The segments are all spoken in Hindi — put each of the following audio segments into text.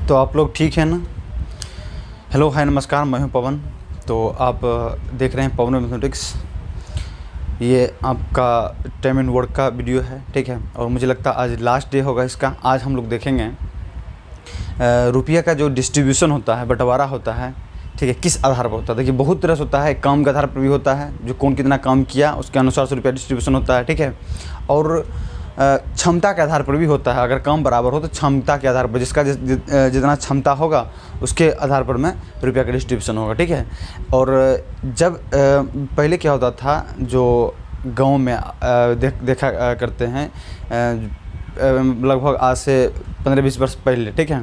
तो आप लोग ठीक हैं ना। हेलो हाय नमस्कार, मैं हूं पवन। तो आप देख रहे हैं पवन मैथमेटिक्स। ये आपका टाइम एंड वर्क का वीडियो है, ठीक है। और मुझे लगता है आज लास्ट डे होगा इसका। आज हम लोग देखेंगे रुपया का जो डिस्ट्रीब्यूशन होता है, बंटवारा होता है, ठीक है, किस आधार पर होता है। देखिए बहुत तरह से होता है। काम के आधार पर भी होता है, जो कौन कितना काम किया उसके अनुसार से रुपया डिस्ट्रीब्यूशन होता है, ठीक है। और क्षमता के आधार पर भी होता है। अगर काम बराबर हो तो क्षमता के आधार पर, जिसका जितना क्षमता होगा उसके आधार पर में रुपया का डिस्ट्रीब्यूशन होगा, ठीक है। और जब पहले क्या होता था, जो गांव में देखा करते हैं लगभग आज से 15-20 वर्ष पहले, ठीक है।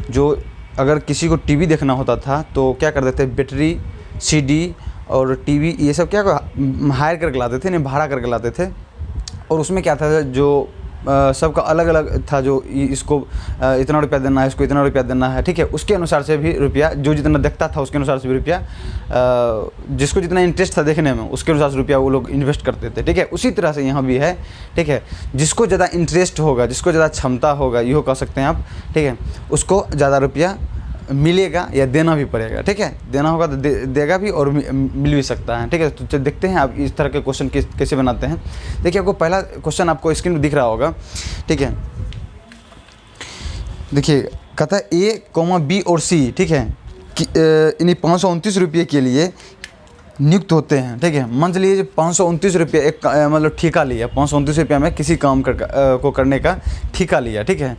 जो अगर किसी को टीवी देखना होता था तो क्या करते थे, बैटरी, सीडी और टीवी ये सब क्या हायर करके लाते थे, नहीं भाड़ा करके लाते थे। और उसमें क्या था, जो सबका अलग अलग था, जो इसको इतना रुपया देना है, इसको इतना रुपया देना है, ठीक है। उसके अनुसार से भी रुपया, जो जितना देखता था उसके अनुसार से भी रुपया, जिसको जितना इंटरेस्ट था देखने में उसके अनुसार से रुपया वो लोग इन्वेस्ट करते थे, ठीक है। उसी तरह से यहाँ भी है, ठीक है। जिसको ज़्यादा इंटरेस्ट होगा, जिसको ज़्यादा क्षमता होगा, यो कह सकते हैं आप, ठीक है, उसको ज़्यादा रुपया मिलेगा या देना भी पड़ेगा, ठीक है। देना होगा तो देगा भी और मिल भी सकता है, ठीक है। तो देखते हैं आप इस तरह के क्वेश्चन कैसे बनाते हैं। देखिए आपको पहला क्वेश्चन आपको स्क्रीन पर दिख रहा होगा, ठीक है। देखिए कहता है A, B और C, ठीक है, इन्हीं 529 रुपये के लिए नियुक्त होते हैं, ठीक है। मान लीजिए 529 रुपये एक मतलब ठेका लिया, 529 रुपये में किसी काम को करने का ठेका लिया, ठीक है।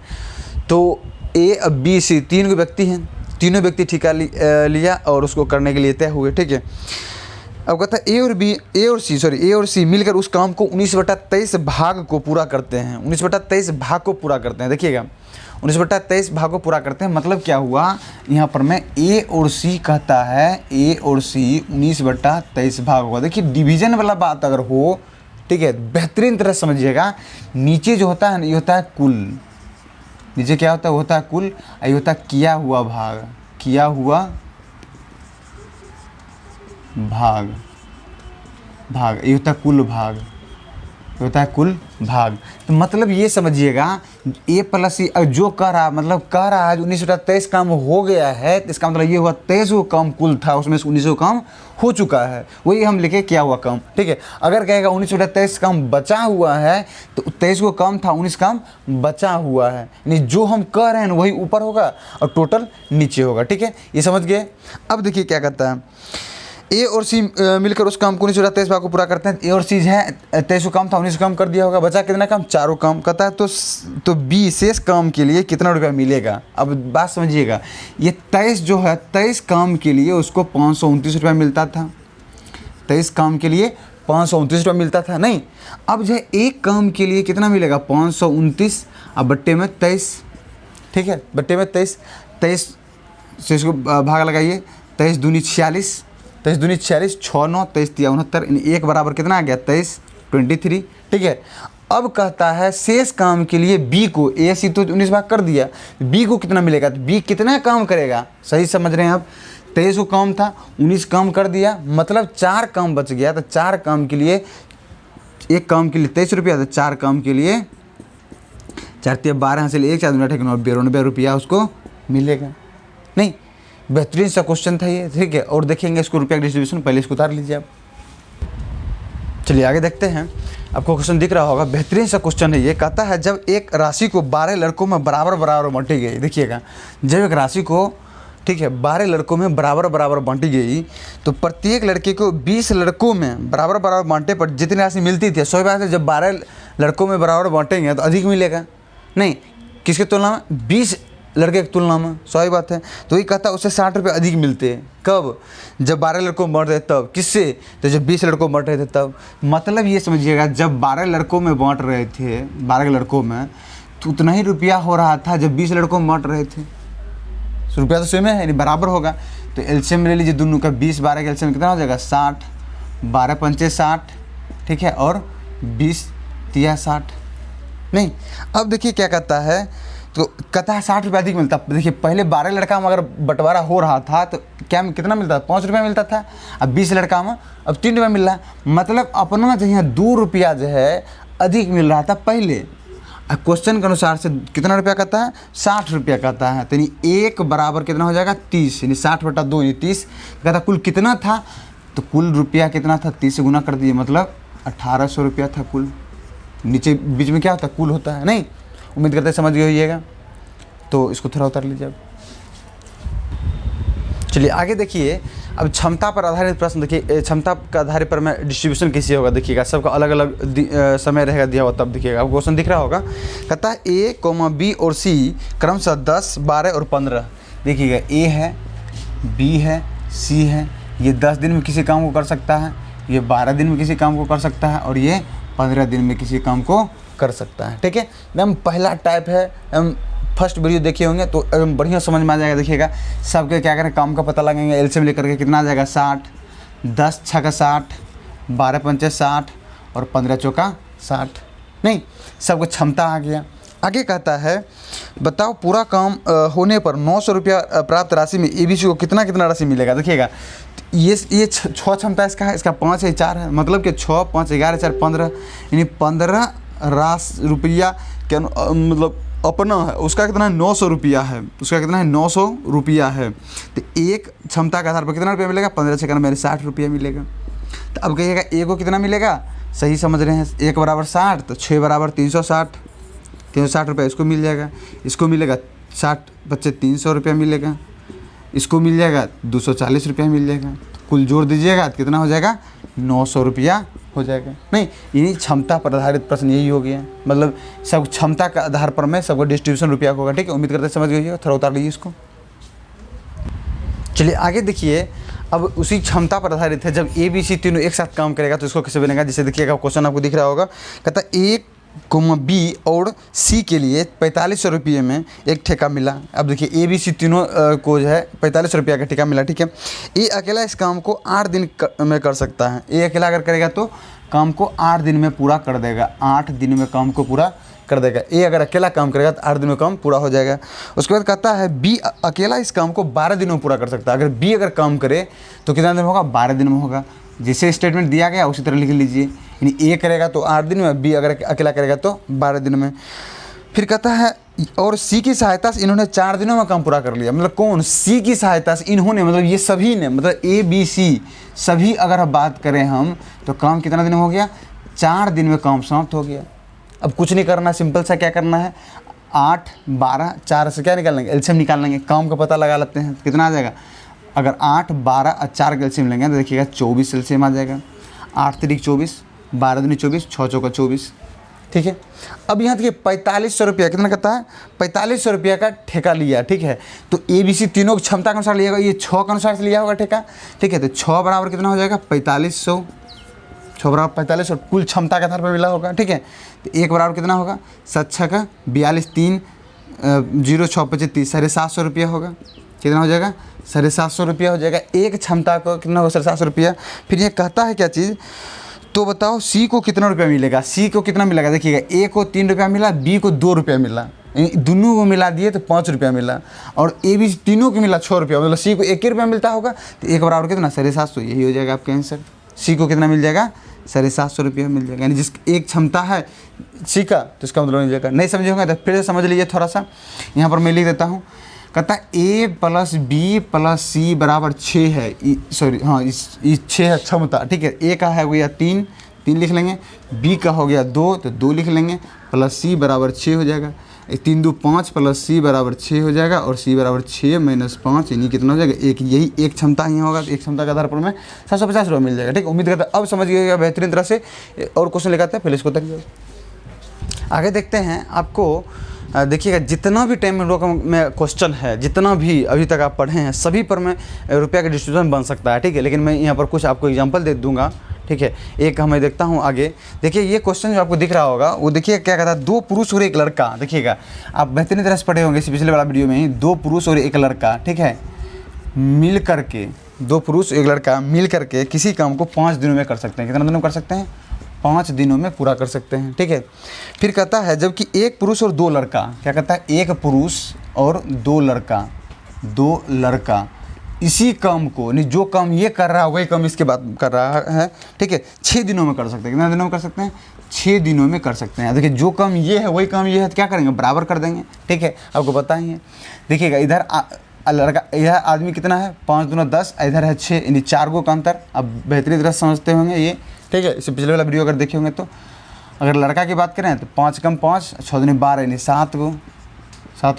तो A, B, C तीन व्यक्ति हैं, तीनों व्यक्ति ठेका लिया और उसको करने के लिए तय हुए, ठीक है। अब कहता है A और C मिलकर उस काम को 19/23 भाग को पूरा करते हैं। 19/23 भाग को पूरा करते हैं। देखिएगा 19/23 भाग को पूरा करते हैं, मतलब क्या हुआ यहाँ पर मैं A और C कहता है, A और C 19/23 भाग होगा। देखिए डिवीजन वाला बात अगर हो, ठीक है, बेहतरीन तरह समझिएगा। नीचे जो होता है ना, ये होता है कुल। नीचे क्या होता है, वो होता है कुल। ये होता है किया हुआ भाग, किया हुआ भाग, भाग ये होता है कुल भाग, ये होता है कुल भाग। तो मतलब ये समझिएगा A + C जो कह रहा, मतलब कह रहा है 19/23 काम हो गया है, तो इसका मतलब ये हुआ 23 काम कुल था, उसमें से 19 काम हो चुका है। वही हम लिखे किया हुआ काम, ठीक है। अगर कहेगा 19/23 काम बचा हुआ है तो 23 को काम था, 19 काम बचा हुआ है, यानी जो हम कह रहे हैं वही ऊपर होगा और टोटल नीचे होगा, ठीक है। ये समझ गए। अब देखिए क्या कहता है, A और C मिलकर उस काम को 19/23 भाग को पूरा करते हैं। A और C है 23 काम था, 19 काम कर दिया होगा, बचा कितना काम, 4 काम कहता है। तो B शेष काम के लिए कितना रुपया मिलेगा। अब बात समझिएगा, ये 23 जो है, 23 काम के लिए उसको 529 रुपया मिलता था। 23 काम के लिए 529 रुपया मिलता था, नहीं। अब जो है एक काम के लिए कितना मिलेगा, 529 अब बट्टे में 23, ठीक है, बट्टे में 23 से इसको भाग लगाइए। 23 दूनी 46, 23 दूनी 46, 6 9 23 3 69, एक बराबर कितना आ गया 23 23, ठीक है। अब कहता है शेष काम के लिए B को, A C तो 19 भाग कर दिया, B को कितना मिलेगा। तो B कितना काम करेगा, सही समझ रहे हैं आप। 23 को काम था, 19 काम कर दिया, मतलब 4 काम बच गया। तो 4 काम के लिए, एक काम के लिए 23 रुपया, तो 4 काम के लिए 4 × 12 हासिल 1 4 92 रुपया उसको मिलेगा, नहीं। बेहतरीन सा क्वेश्चन था ये, ठीक है। और देखेंगे इसको रुपया डिस्ट्रीब्यूशन, पहले इसको उतार लीजिए आप। चलिए आगे देखते हैं। आपको क्वेश्चन दिख रहा होगा, बेहतरीन सा क्वेश्चन है ये। कहता है जब एक राशि को 12 लड़कों में बराबर बराबर बांटी गई, देखिएगा जब एक राशि को, ठीक है, 12 लड़कों में बराबर बराबर बांटी गई, तो प्रत्येक लड़के को 20 लड़कों में बराबर बराबर बांटे पर जितनी राशि मिलती थी, सौ बात है, जब 12 लड़कों में बराबर बांटेंगे तो अधिक मिलेगा, नहीं। किसके तुलना में, 20 लड़के की तुलना में, सही बात है। तो ये कहता है उससे 60 रुपये अधिक मिलते हैं। कब, जब 12 लड़कों में बांट रहे तब। किससे, तो जब 20 लड़कों में बांट रहे थे तब। मतलब ये समझिएगा जब 12 लड़कों में बांट रहे थे, 12 लड़कों में, तो उतना ही रुपया हो रहा था जब 20 लड़कों में बांट रहे थे। रुपया तो सेम है, यानी बराबर होगा। तो एलसीएम ले लीजिए दोनों का, 20 12 का एलसीएम कितना हो जाएगा 60, 12 पंचे 60, ठीक है, और 20 तिया 60, नहीं। अब देखिए क्या कहता है, तो कहता है 60 रुपये अधिक मिलता। देखिए पहले 12 लड़का में अगर बंटवारा हो रहा था तो क्या कितना मिलता था, 5 रुपया मिलता था। अब 20 लड़का में अब 3 रुपया मिल रहा है, मतलब अपना जो है 2 रुपया जो है अधिक मिल रहा था पहले। क्वेश्चन के अनुसार से कितना रुपया कहता है, 60 रुपया कहता है। तो यानी 1 बराबर कितना हो जाएगा, 30, यानी 60/2 यानी 30। कहता कुल कितना था, तो कुल रुपया कितना था, 30 से गुना कर दिए, मतलब 1800 रुपया था कुल। नीचे बीच में क्या होता है, कुल होता है, नहीं, उम्मीद करते समझ गए होइएगा। तो इसको थोड़ा उतार लीजिए अब। चलिए आगे देखिए, अब क्षमता पर आधारित प्रश्न देखिए। क्षमता के आधार पर मैं डिस्ट्रीब्यूशन कैसे होगा देखिएगा, सबका अलग अलग समय रहेगा दिया हुआ, तब देखिएगा। अब क्वेश्चन दिख रहा होगा, कहता है ए, बी और सी क्रमशः 10, 12 और 15। देखिएगा ए है, बी है, सी है। ये 10 दिन में किसी काम को कर सकता है, ये 12 दिन में किसी काम को कर सकता है, और ये 15 दिन में किसी काम को कर सकता है। ठीक है, एकदम पहला टाइप है। फर्स्ट वीडियो देखे होंगे तो बढ़िया समझ में आ जाएगा। देखिएगा सबके क्या करें, काम का पता लगाएंगे। एलसीएम लेकर के कितना आ जाएगा, 60, 10 छक्का 60, 12 पंचे 60 और 15 चौका 60। नहीं, सबको क्षमता आ गया। आगे कहता है, बताओ पूरा काम होने पर 900 रुपया प्राप्त राशि में एबीसी को कितना कितना राशि मिलेगा। देखिएगा ये 6 क्षमता इसका है, इसका 5 है, 4 है, मतलब कि 6, 5, 11, 4, 15, यानी 15 रुपया के मतलब अपना है। उसका कितना है, 900 रुपया है। उसका कितना है, 900 रुपया है। तो एक क्षमता के आधार पर कितना रुपया मिलेगा, 15 से मेरे 60 रुपया मिलेगा। तो अब कहिएगा ए को कितना मिलेगा, सही समझ रहे हैं, 1 बराबर 60, तो 6 बराबर 360, 360 रुपया इसको मिल जाएगा। इसको मिलेगा 60 बच्चे 300 रुपया मिलेगा। इसको मिल जाएगा 240 रुपया मिल जाएगा। कुल जोड़ दीजिएगा तो कितना हो जाएगा, 900 रुपया हो जाएगा। नहीं, यही क्षमता पर आधारित प्रश्न यही हो गया, मतलब सब क्षमता के आधार पर मैं सबको डिस्ट्रीब्यूशन रुपया होगा। ठीक है, उम्मीद करते समझ गए, थोड़ा उतार लीजिए इसको। चलिए आगे देखिए, अब उसी क्षमता पर आधारित है। जब ए बी सी तीनों एक साथ काम करेगा तो इसको कैसे बनेगा, जैसे देखिएगा क्वेश्चन आपको दिख रहा होगा। कहता ए, बी और सी के लिए 4500 रुपये में एक ठेका मिला। अब देखिए ए बी सी तीनों को जो है 4500 रुपया का ठेका मिला। ठीक है, ए अकेला इस काम को 8 दिन में कर सकता है। ए अकेला अगर करेगा तो काम को 8 दिन में पूरा कर देगा, 8 दिन में काम को पूरा कर देगा। ए अगर अकेला काम करेगा तो 8 दिन में काम पूरा हो जाएगा। उसके बाद कहता है बी अकेला इस काम को 12 दिनों में पूरा कर सकता है। अगर बी अगर काम करे तो कितना दिन में होगा, 12 दिन में होगा। जैसे स्टेटमेंट दिया गया उसी तरह लिख लीजिए, यानी ए करेगा तो 8 दिन में, बी अगर अकेला करेगा तो 12 दिन में। फिर कहता है और सी की सहायता से इन्होंने 4 दिनों में काम पूरा कर लिया। मतलब कौन, सी की सहायता से इन्होंने, मतलब ये सभी ने, मतलब ए बी सी सभी अगर बात करें हम तो काम कितना दिन में हो गया, 4 दिन में काम समाप्त हो गया। अब कुछ नहीं करना, सिंपल सा क्या करना है, 8, 12, 4 से क्या निकाल लेंगे, एलसीएम निकाल लेंगे, काम का पता लगा लेते हैं, कितना आ जाएगा। अगर 8, 12 और 4 का एलसीएम लेंगे तो देखिएगा 24 एलसीएम आ जाएगा। 8 3 24, 12 दूनी 24, 6 चौका 24। ठीक है, अब यहाँ देखिए 4500 रुपया कितना कहता है, 4500 रुपया का ठेका लिया। ठीक है, तो ए बी सी तीनों की क्षमता के अनुसार लिया होगा, ये 6 के अनुसार से लिया होगा ठेका। ठीक है, तो 6 बराबर कितना हो जाएगा, 4500, 6 बराबर 4500 कुल क्षमता के आधार पर मिला होगा। ठीक है, तो 1 बराबर कितना होगा, 7 6 का 42, 3 0 6 25 30, 750 रुपया होगा। कितना हो जाएगा, 750 रुपया हो जाएगा। एक क्षमता को कितना होगा, 750 रुपया। फिर ये कहता है क्या चीज़, तो बताओ सी को कितना रुपया मिलेगा। सी को कितना मिलेगा, देखिएगा ए को 3 रुपया मिला, बी को 2 रुपया मिला, दोनों को मिला दिए तो 5 रुपया मिला, और ए बी तीनों को मिला 6 रुपया, मतलब सी को 1 रुपया मिलता होगा। तो 1 बराबर कितना, 750, यही हो जाएगा आपका आंसर। सी को कितना मिल जाएगा, 750 रुपया मिल जाएगा। यानी जिस एक क्षमता है सी का तो इसका मतलब मिल जाएगा। नहीं समझे होंगे तो फिर से समझ लीजिए थोड़ा सा, यहाँ पर मैं लिख देता हूँ। कहता है ए प्लस बी प्लस सी बराबर 6 है, सॉरी हाँ, इस 6 है क्षमता। ठीक है, ए का है गया 3 लिख लेंगे, बी का हो गया 2 तो 2 लिख लेंगे, प्लस सी बराबर 6 हो जाएगा। 3 2 5 प्लस सी बराबर 6 हो जाएगा, और सी बराबर 6 - 5 यानी कितना हो जाएगा, एक। यही एक क्षमता यहाँ होगा, एक क्षमता के आधार पर में 750 रुपये मिल जाएगा। ठीक, उम्मीद करता है अब समझ गएगा बेहतरीन तरह से। और क्वेश्चन लेकर आते हैं, पहले इसको तक आगे देखते हैं। आपको देखिएगा जितना भी टाइम में क्वेश्चन है, जितना भी अभी तक आप पढ़े हैं, सभी पर में रुपया का डिस्ट्रीब्यूशन बन सकता है। ठीक है, लेकिन मैं यहाँ पर कुछ आपको एग्जांपल दे दूंगा। ठीक है, एक हमें देखता हूँ आगे। देखिए ये क्वेश्चन जो आपको दिख रहा होगा वो देखिए क्या कहता है, 2 पुरुष और 1 लड़का। देखिएगा आप बेहतरीन तरह से पढ़े होंगे इसी पिछले वाला वीडियो में ही, 2 पुरुष और 1 लड़का। ठीक है, मिल करके 2 पुरुष 1 लड़का मिल करके किसी काम को 5 दिनों में कर सकते हैं। कितना दिनों में कर सकते हैं, 5 दिनों में पूरा कर सकते हैं। ठीक है, फिर कहता है जबकि 1 पुरुष और 2 लड़का, क्या कहता है, 1 पुरुष और 2 लड़का इसी काम को, नहीं जो काम ये कर रहा है वही काम इसके बाद कर रहा है। ठीक है, 6 दिनों में कर सकते हैं। कितना दिनों में कर सकते हैं, 6 दिनों में कर सकते हैं। देखिए जो काम ये है वही काम ये है, तो क्या करेंगे, बराबर कर देंगे। ठीक है, आपको बताएंगे। देखिएगा इधर लड़का, यह आदमी कितना है, 5 दूना 10, इधर है 6, यानी 4 गो का अंतर। अब बेहतरीन तरह समझते होंगे ये। ठीक है, इससे पिछले वाला वीडियो अगर देखे होंगे तो अगर लड़का की बात करें तो 5 कम 5, 6 दूनी 12, यानी 7 गो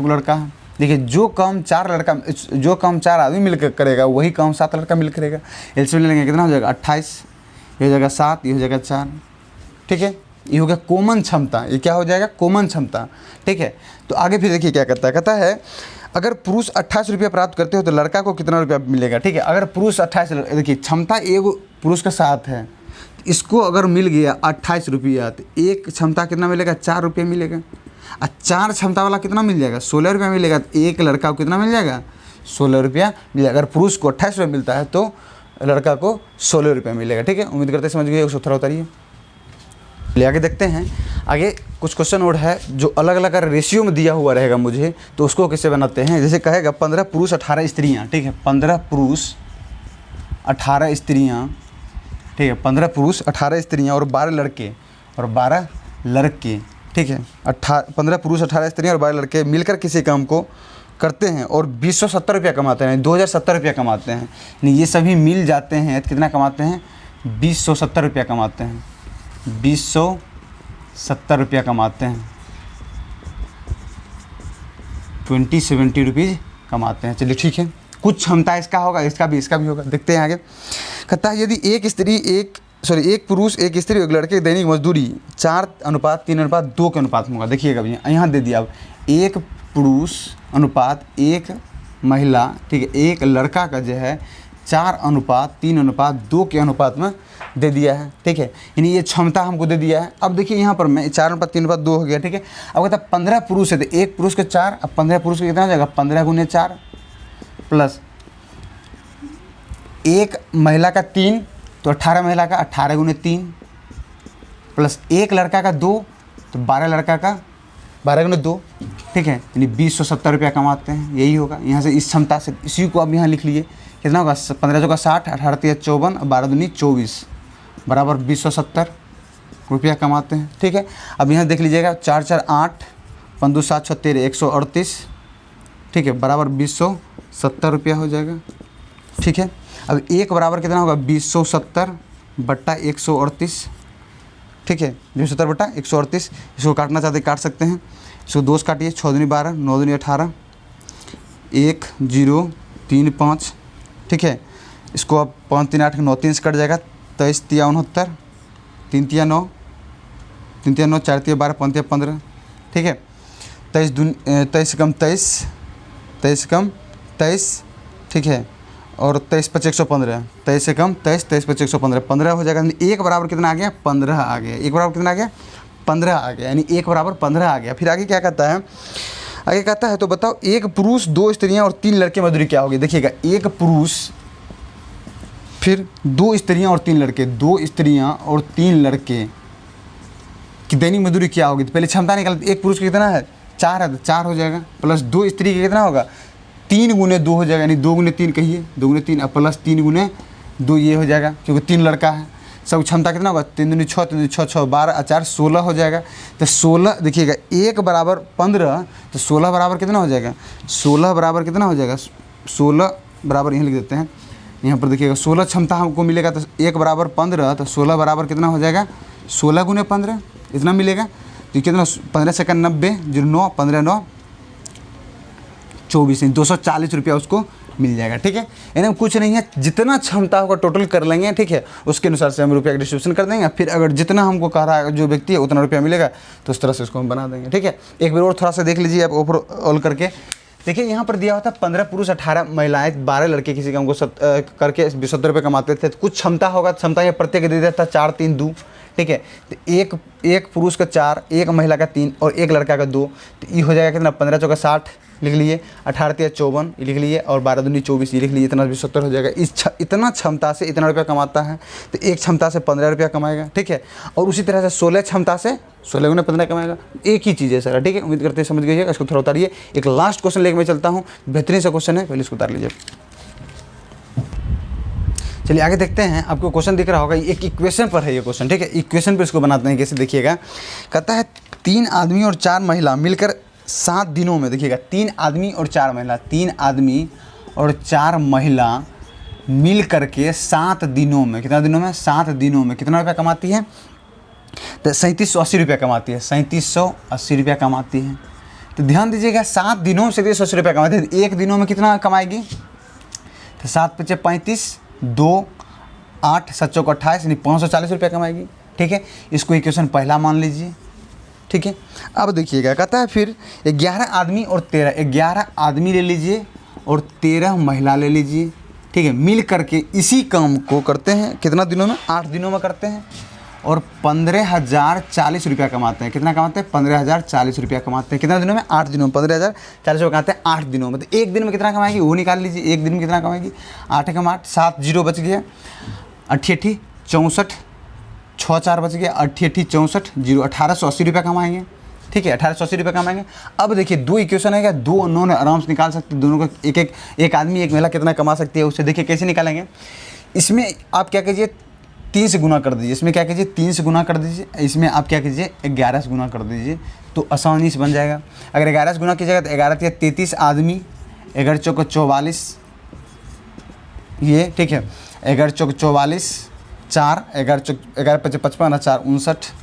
लड़का है। देखिए जो काम 4 आदमी मिलकर करेगा वही काम 7 लड़का मिलकर करेगा। एलसीएम ले लेंगे, कितना हो जाएगा 28, ये हो जाएगा 7, ये हो जाएगा 4। ठीक है, ये हो गया कॉमन क्षमता। ये क्या हो जाएगा, कॉमन क्षमता। ठीक है, तो आगे फिर देखिए क्या कहता है अगर पुरुष 28 रुपया प्राप्त करते हो तो लड़का को कितना रुपया मिलेगा। ठीक है, अगर पुरुष 28, देखिए क्षमता एक पुरुष का 7 है, इसको अगर मिल गया 28 रुपया तो एक क्षमता कितना मिलेगा, 4 रुपये मिलेगा। और 4 क्षमता वाला कितना मिल जाएगा, 16 रुपया मिलेगा। तो एक लड़का को कितना मिल जाएगा, 16 रुपया मिलेगा। अगर पुरुष को 28 रुपया मिलता है तो लड़का को 16 रुपया मिलेगा। ठीक है, उम्मीद करते समझ गए। उसको थोड़ा उतारिए, ले आगे देखते हैं। आगे कुछ क्वेश्चन और है जो अलग अलग रेशियो में दिया हुआ रहेगा मुझे, तो उसको कैसे बनाते हैं। जैसे कहेगा 15 पुरुष 18 स्त्रियाँ। ठीक है, 15 पुरुष 18 स्त्रियाँ। ठीक है, 15 पुरुष 18 स्त्रियाँ और 12 लड़के। ठीक है, 15 पुरुष 18 स्त्रियाँ और 12 लड़के मिलकर किसी काम को करते हैं और 2070 रुपया कमाते हैं, 2070 रुपया कमाते हैं। यानी ये सभी मिल जाते हैं तो कितना कमाते हैं, 2070 रुपया कमाते हैं। 2070 रुपया कमाते हैं, 2070 रुपीज़ कमाते हैं। चलिए ठीक है, कुछ क्षमता इसका होगा, इसका भी होगा। देखते हैं आगे। कहता है यदि एक पुरुष एक स्त्री एक लड़के की दैनिक मजदूरी 4:3:2 के अनुपात में होगा। देखिएगा भैया यहाँ दे दिया, अब 1 पुरुष अनुपात 1 महिला। ठीक है, एक लड़का का जो है 4:3:2 के अनुपात में दे दिया है। ठीक है, यानी ये क्षमता हमको दे दिया है। अब देखिए यहाँ पर मैं 4:3:2 हो गया। ठीक है, अब कहता है 15 पुरुष है तो एक पुरुष के 4, अब 15 पुरुष का कितना हो जाएगा, 15 × 4 प्लस एक महिला का 3 तो 18 महिला का 18 × 3 प्लस एक लड़का का 2 तो 12 लड़का का 12 × 2। ठीक है, यानी 2070 रुपया कमाते हैं। यही होगा यहाँ से इस क्षमता से। इसी को अब यहाँ लिख लिए, कितना होगा, 15 का 60, 18 × 54 और 12 दूनी 24 बराबर 2070 रुपया कमाते हैं। ठीक है, अब यहाँ देख लीजिएगा 4 4 8, 5 2 7 6 13, 138। ठीक है, बराबर 2070 रुपया हो जाएगा। ठीक है, अब एक बराबर कितना होगा, 2070 बट्टा 138। ठीक है, 270 बट्टा 138। इसको काटना चाहते काट सकते हैं। इसको 2 से काटिए, 6 दूनी 12, 9 दूनी 18, 1 0 3 5। ठीक है, इसको अब 5 3 8 9 3 से कट जाएगा, 23 3 69, 3 3 9, 3 3 9, 4 3 12, 5 3 15। ठीक है, 23 कम 23, 23 कम 23। ठीक है, और 23 5 115, 23 से कम 23, 23 5 115, 15 हो जाएगा। एक बराबर कितना आ गया, 15 आ गया। एक बराबर कितना आ गया, 15 आ गया, यानी एक बराबर 15 आ गया। फिर आगे क्या कहता है, आगे कहता है तो बताओ एक पुरुष 2 स्त्रियां और 3 लड़के मजदूरी क्या होगी। देखिएगा एक पुरुष फिर 2 स्त्रियां और 3 लड़के, 2 स्त्रियां और 3 लड़के की दैनिक मजदूरी क्या होगी। तो पहले क्षमता निकाल, एक पुरुष का कितना है, 4 है तो 4 हो जाएगा, प्लस 2 स्त्री का कितना होगा, 3 × 2 हो जाएगा, यानी 2 × 3 कहिए, 2 × 3 प्लस 3 × 2 ये हो जाएगा, क्योंकि 3 लड़का है। सब क्षमता कितना होगा, 3 दूनी 6, 3 दूनी 6, 6 12 और 4 16 हो जाएगा। तो 16 देखिएगा, 1 बराबर 15 तो 16 बराबर कितना हो जाएगा, 16 बराबर कितना हो जाएगा, 16 बराबर यहाँ लिख देते हैं। यहाँ पर देखिएगा 16 क्षमता हमको मिलेगा, तो 1 बराबर 15 तो 16 बराबर कितना हो जाएगा, 16 × 15 इतना मिलेगा। तो कितना, 15 सेकंड 90, 09 15 9 24, 240 रुपया उसको मिल जाएगा। ठीक है, यानी कुछ नहीं है, जितना क्षमता होगा टोटल कर लेंगे। ठीक है, उसके अनुसार से हम रुपया का डिस्ट्रीब्यूशन कर देंगे। फिर अगर जितना हमको कह रहा है जो व्यक्ति है उतना रुपया मिलेगा, तो उस तरह से उसको हम बना देंगे। ठीक है, एक बार और थोड़ा सा देख लीजिए आप ओवरऑल करके। देखिए यहाँ पर दिया होता है 15 पुरुष 18 महिलाएं 12 लड़के किसी काम को करके 70 रुपये कमाते थे। तो कुछ क्षमता होगा, क्षमता ये प्रत्येक दे देता 4 3 2। ठीक है, तो एक पुरुष का 4, एक महिला का 3 और एक लड़का का 2, तो ये हो जाएगा कितना, 15 चौका 60 लिख लिए, 18 3 54 लिख लिए और 12 दूनी 24 ये लिख लिए, इतना भी 70 हो जाएगा। इतना क्षमता से इतना रुपया कमाता है, तो एक क्षमता से 15 रुपया कमाएगा। ठीक है, और उसी तरह से 16 क्षमता से 16 × 15 कमाएगा। एक ही चीज़ है सर। ठीक है, उम्मीद करते हैं समझ गइएगा। इसको थोड़ा उतारिए। एक लास्ट क्वेश्चन लेकर मैं चलता हूँ, बेहतरीन सा क्वेश्चन है, पहले इसको उतार लीजिए। चलिए आगे देखते हैं। आपको क्वेश्चन दिख रहा होगा, एक इक्वेशन पर है ये क्वेश्चन, ठीक है। इक्वेशन पर इसको बनाते हैं, कैसे देखिएगा। कहता है 3 आदमी और 4 महिला मिलकर 7 दिनों में, देखिएगा 3 आदमी और 4 महिला, 3 आदमी और 4 महिला मिल करके 7 दिनों में, कितना दिनों में, 7 दिनों में कितना रुपया कमाती है, तो 3780 रुपया कमाती है, 3780 रुपया कमाती है। तो ध्यान दीजिएगा 7 दिनों में 3780 रुपया कमाती है, तो एक दिनों में कितना कमाएगी, तो 7 × 5 = 35, 2 8 7 × 28 यानी 540 रुपया कमाएगी, ठीक है। इसको इक्वेशन पहला मान लीजिए, ठीक है। अब देखिएगा, कहता है फिर 11 आदमी और 11 आदमी ले लीजिए और 13 महिला ले लीजिए, ठीक है। मिल करके इसी काम को करते हैं कितना दिनों में, 8 दिनों में करते हैं और 15,040 रुपया कमाते हैं। कितना कमाते हैं, 15,040 रुपया कमाते हैं। कितना दिनों में, 8 दिनों में 15,040 रुपया कमाते हैं 8 दिनों में। तो एक दिन में कितना कमाएगी वो निकाल लीजिए, एक दिन में कितना कमाएगी, 8 × 8 7 0 बच गया, 88 64 6 4 बच गया, 88 64 0 1880 रुपया कमाएंगे, ठीक है। 1880 रुपये कमाएंगे। अब देखिए 2 इक्वेशन है क्या, 2 उन्होंने आराम से निकाल सकते, दोनों को एक आदमी एक महिला कितना कमा सकती है उससे देखिए कैसे निकालेंगे। इसमें आप क्या कीजिए, 3 से गुना कर दीजिए, इसमें क्या कीजिए 3 से गुना कर दीजिए, इसमें आप क्या कीजिए 11 से गुना कर दीजिए, तो आसानी से बन जाएगा। अगर 11 से गुना कीजिएगा तो 11 × 33 आदमी, 11 × 4 = 44 ये, ठीक है। 11 × 4 = 44 4, 11 × 5 = 55 4 59,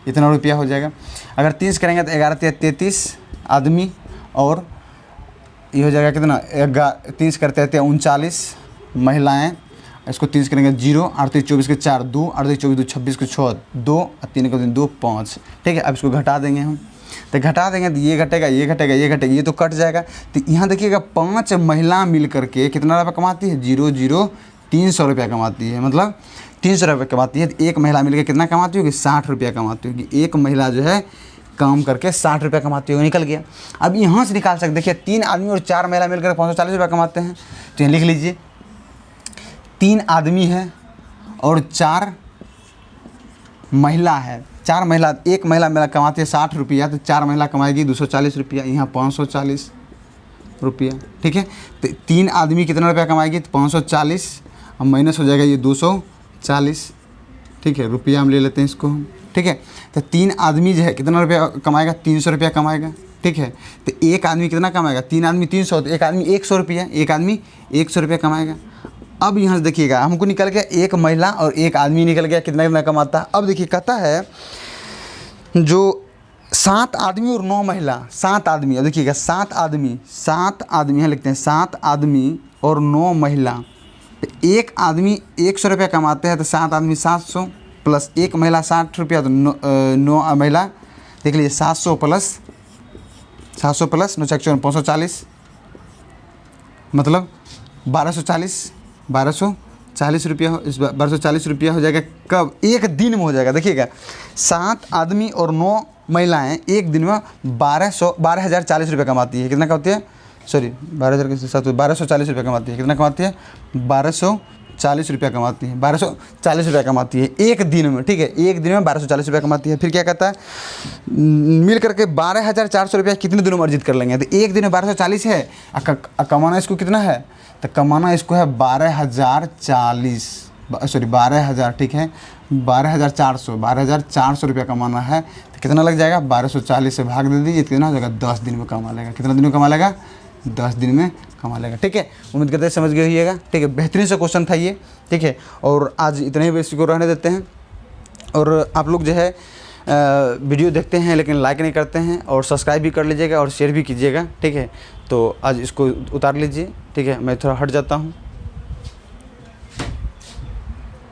इतना रुपया हो जाएगा। अगर 30 करेंगे तो 11 × 33 आदमी और ये हो जाएगा कितना, 30 करते हैं 39 महिलाएं, इसको 30 करेंगे 0 8 × 24 = 4 2 8 × 24 = 26 × 6 2 3 × 2 5, ठीक है। अब इसको घटा देंगे हम, तो घटा देंगे तो ये घटेगा ये घटेगा ये घटेगा, ये तो कट जाएगा। तो यहाँ देखिएगा 5 महिला मिल करके कितना रुपया कमाती है, 0 0 300 रुपया कमाती है, मतलब 300 रुपये कमाती है। तो एक महिला मिलकर कितना कमाती होगी, 60 रुपया कमाती होगी। एक महिला जो है काम करके 60 रुपया कमाती होगी, निकल गया। अब यहाँ से निकाल सकते, देखिए 3 आदमी और 4 महिला मिलकर 540 रुपया कमाते हैं, तो यहाँ लिख लीजिए 3 आदमी है और 4 महिला है, 4 महिला, एक महिला कमाती है 60 रुपया, तो 4 महिला कमाएगी 240 रुपया, यहाँ 540 रुपया, ठीक है। तो 3 आदमी कितना रुपया कमाएगी, तो 540, अब माइनस हो जाएगा ये 240, ठीक है, रुपया हम ले लेते हैं इसको, ठीक है। तो 3 आदमी जो है कितना रुपया कमाएगा, 300 रुपया कमाएगा, ठीक है। तो एक आदमी कितना कमाएगा, 3 आदमी 300, तो एक आदमी 100 रुपया, एक आदमी 100 रुपया कमाएगा। अब यहाँ से देखिएगा हमको निकल गया एक महिला और एक आदमी निकल गया, कितना कमाता है। अब देखिए कहता है जो 7 आदमी और 9 महिला, 7 आदमी, अब देखिएगा 7 आदमी यहाँ लिखते हैं, 7 आदमी और 9 महिला, तो एक आदमी 100 रुपया कमाते हैं, तो 7 आदमी 700 प्लस एक महिला 60 रुपया, तो 9 महिला, देख लीजिए 700 प्लस 9 × 4 = 540, मतलब 1240 रुपया, इस 1240 रुपया हो जाएगा। कब, एक दिन में हो जाएगा। देखिएगा 7 आदमी और 9 महिलाएं एक दिन में 12,040 रुपया कमाती है। कितना कमाती है, सॉरी 12,000 के साथ 1240 रुपया कमाती है। कितना कमाती है, 1240 रुपया कमाती है, 1240 रुपया कमाती है एक दिन में, ठीक है। एक दिन में 1240 रुपया कमाती है। फिर क्या कहता है, मिल करके 12,400 रुपया कितने दिनों में अर्जित कर लेंगे, तो एक दिन में 1240 है, कमाना इसको कितना है, तो कमाना इसको है 12,000, ठीक है, 12,400 रुपया कमाना है। तो कितना लग जाएगा, 1240 से भाग दे दीजिए, कितना हो जाएगा, 10 दिन में कमा लेगा। कितना दिन में कमा लेगा, 10 दिन में कमा लेगा, ठीक है। उम्मीद करते हैं समझ गए होइएगा, ठीक है। बेहतरीन सा क्वेश्चन था ये, ठीक है। और आज इतने ही बेसिक को रहने देते हैं। और आप लोग जो है वीडियो देखते हैं लेकिन लाइक नहीं करते हैं, और सब्सक्राइब भी कर लीजिएगा और शेयर भी कीजिएगा, ठीक है। तो आज इसको उतार लीजिए, ठीक है। मैं थोड़ा हट जाता हूँ।